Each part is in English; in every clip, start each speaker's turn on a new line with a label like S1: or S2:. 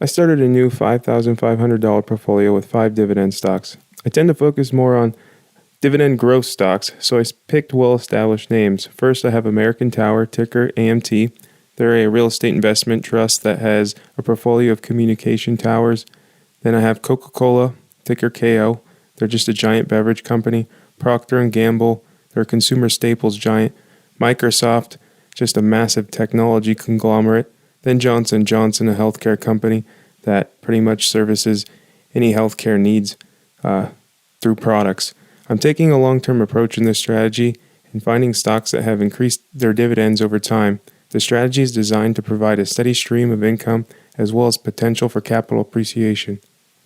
S1: I started a new $5,500 portfolio with 5 dividend stocks. I tend to focus more on dividend growth stocks, so I picked well-established names. First, I have American Tower, ticker AMT. They're a real estate investment trust that has a portfolio of communication towers. Then I have Coca-Cola, ticker KO. They're just a giant beverage company. Procter & Gamble, they're a consumer staples giant. Microsoft, just a massive technology conglomerate. Then Johnson & Johnson, a healthcare company that pretty much services any healthcare needs through products. I'm taking a long-term approach in this strategy and finding stocks that have increased their dividends over time. The strategy is designed to provide a steady stream of income as well as potential for capital appreciation.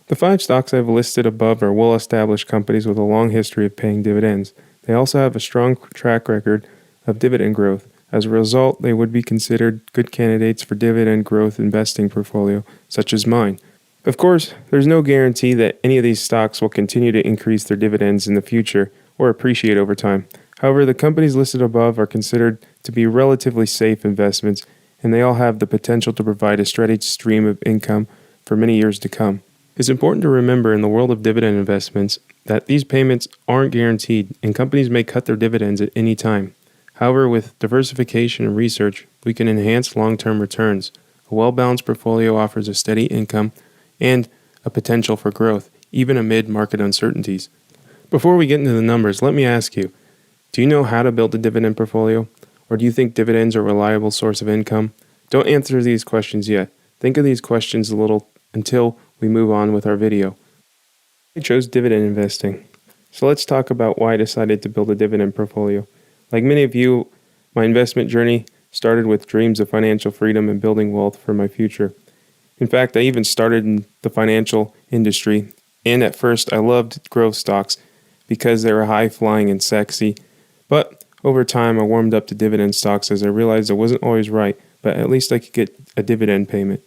S1: The 5 stocks I've listed above are well-established companies with a long history of paying dividends. They also have a strong track record of dividend growth. As a result, they would be considered good candidates for dividend growth investing portfolio, such as mine. Of course, there's no guarantee that any of these stocks will continue to increase their dividends in the future or appreciate over time. However, the companies listed above are considered to be relatively safe investments, and they all have the potential to provide a steady stream of income for many years to come. It's important to remember in the world of dividend investments that these payments aren't guaranteed, and companies may cut their dividends at any time. However, with diversification and research, we can enhance long-term returns. A well-balanced portfolio offers a steady income and a potential for growth, even amid market uncertainties. Before we get into the numbers, let me ask you, do you know how to build a dividend portfolio? Or do you think dividends are a reliable source of income? Don't answer these questions yet. Think of these questions a little until we move on with our video. I chose dividend investing. So let's talk about why I decided to build a dividend portfolio. Like many of you, my investment journey started with dreams of financial freedom and building wealth for my future. In fact, I even started in the financial industry, and at first I loved growth stocks because they were high-flying and sexy. But over time, I warmed up to dividend stocks as I realized I wasn't always right, but at least I could get a dividend payment.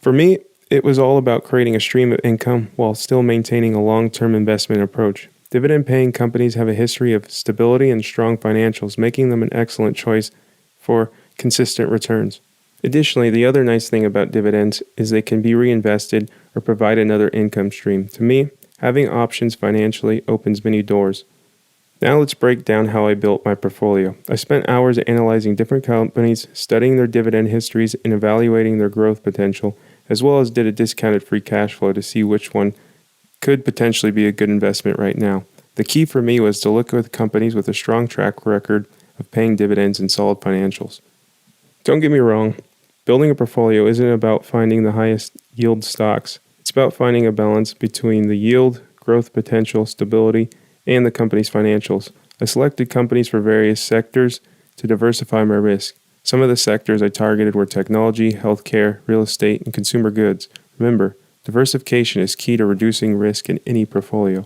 S1: For me, it was all about creating a stream of income while still maintaining a long-term investment approach. Dividend-paying companies have a history of stability and strong financials, making them an excellent choice for consistent returns. Additionally, the other nice thing about dividends is they can be reinvested or provide another income stream. To me, having options financially opens many doors. Now let's break down how I built my portfolio. I spent hours analyzing different companies, studying their dividend histories, and evaluating their growth potential, as well as did a discounted free cash flow to see which one could potentially be a good investment right now. The key for me was to look at companies with a strong track record of paying dividends and solid financials. Don't get me wrong, building a portfolio isn't about finding the highest yield stocks. It's about finding a balance between the yield, growth potential, stability, and the company's financials. I selected companies for various sectors to diversify my risk. Some of the sectors I targeted were technology, healthcare, real estate, and consumer goods. Remember, diversification is key to reducing risk in any portfolio.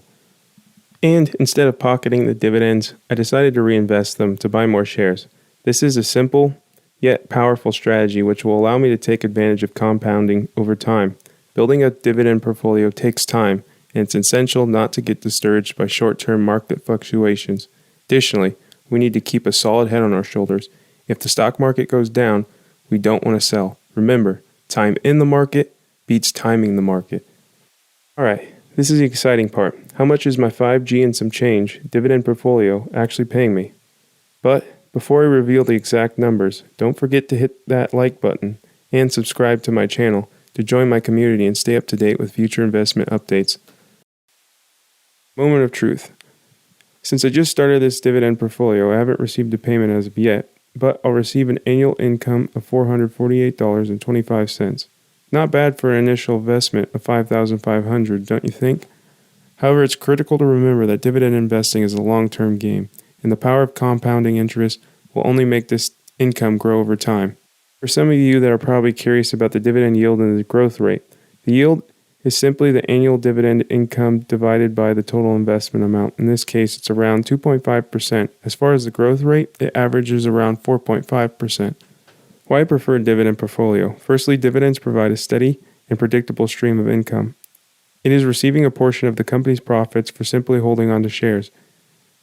S1: And instead of pocketing the dividends, I decided to reinvest them to buy more shares. This is a simple yet powerful strategy which will allow me to take advantage of compounding over time. Building a dividend portfolio takes time, and it's essential not to get discouraged by short-term market fluctuations. Additionally, we need to keep a solid head on our shoulders. If the stock market goes down, we don't want to sell. Remember, time in the market beats timing the market. Alright, this is the exciting part. How much is my 5G and some change dividend portfolio actually paying me? But before I reveal the exact numbers, don't forget to hit that like button and subscribe to my channel to join my community and stay up to date with future investment updates. Moment of truth. Since I just started this dividend portfolio, I haven't received a payment as of yet, but I'll receive an annual income of $448.25. Not bad for an initial investment of $5,500, don't you think? However, it's critical to remember that dividend investing is a long-term game, and the power of compounding interest will only make this income grow over time. For some of you that are probably curious about the dividend yield and the growth rate, the yield is simply the annual dividend income divided by the total investment amount. In this case, it's around 2.5%. As far as the growth rate, it averages around 4.5%. Why I prefer a dividend portfolio? Firstly, dividends provide a steady and predictable stream of income. It is receiving a portion of the company's profits for simply holding on to shares.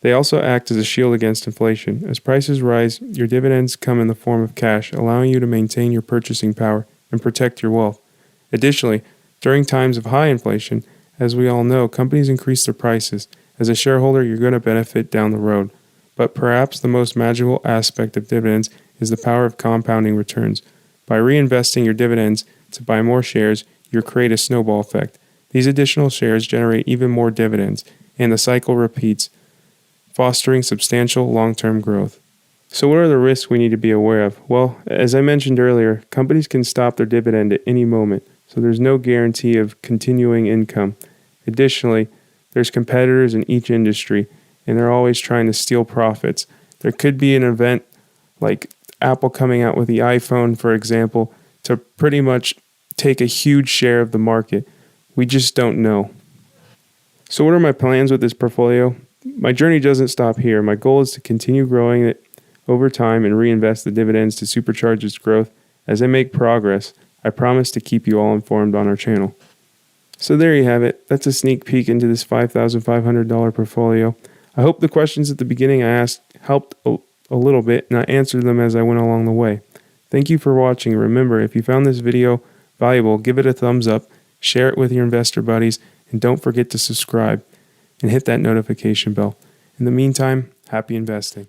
S1: They also act as a shield against inflation. As prices rise, your dividends come in the form of cash, allowing you to maintain your purchasing power and protect your wealth. Additionally, during times of high inflation, as we all know, companies increase their prices. As a shareholder, you're going to benefit down the road. But perhaps the most magical aspect of dividends is the power of compounding returns. By reinvesting your dividends to buy more shares, you create a snowball effect. These additional shares generate even more dividends, and the cycle repeats, fostering substantial long-term growth. So what are the risks we need to be aware of? Well, as I mentioned earlier, companies can stop their dividend at any moment, so there's no guarantee of continuing income. Additionally, there's competitors in each industry, and they're always trying to steal profits. There could be an event like Apple coming out with the iPhone, for example, to pretty much take a huge share of the market. We just don't know. So what are my plans with this portfolio? My journey doesn't stop here. My goal is to continue growing it over time and reinvest the dividends to supercharge its growth. As I make progress, I promise to keep you all informed on our channel. So there you have it. That's a sneak peek into this $5,500 portfolio. I hope the questions at the beginning I asked helped a little bit, and I answered them as I went along the way. Thank you for watching. Remember, if you found this video valuable, give it a thumbs up, share it with your investor buddies, and don't forget to subscribe and hit that notification bell. In the meantime, happy investing.